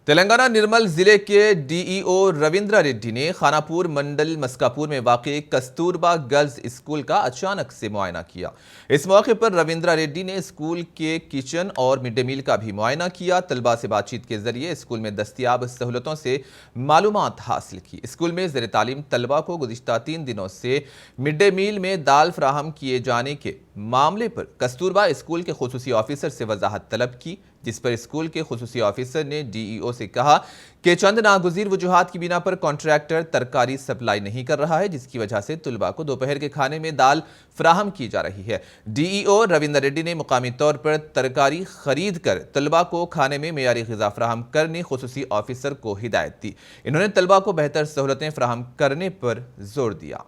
تلنگانہ نرمل ضلع کے D E او Ravindra ready نے خاناپور منڈل مسکاپور میں واقع کستوربا گرلز اسکول کا اچانک سے معائنہ کیا۔ اس موقع پر رویندرا ریڈی نے اسکول کے کچن اور مڈ ڈے میل کا بھی معائنہ کیا۔ طلبہ سے بات چیت کے ذریعے اسکول میں دستیاب سہولتوں سے معلومات حاصل کی۔ اسکول میں زیر تعلیم طلبہ کو گزشتہ 3 دنوں سے مڈ ڈے میل میں دال فراہم کیے جانے کے معاملے پر کستوربا اسکول کے خصوصی آفیسر سے وضاحت طلب کی، جس پر اسکول کے خصوصی آفیسر نے ڈی ای او سے کہا کہ چند ناگزیر وجوہات کی بنا پر کانٹریکٹر ترکاری سپلائی نہیں کر رہا ہے، جس کی وجہ سے طلبہ کو دوپہر کے کھانے میں دال فراہم کی جا رہی ہے۔ ڈی ای او رویندر ریڈی نے مقامی طور پر ترکاری خرید کر طلبہ کو کھانے میں معیاری غذا فراہم کرنے خصوصی آفیسر کو ہدایت دی۔ انہوں نے طلبہ کو بہتر سہولتیں فراہم کرنے پر زور دیا۔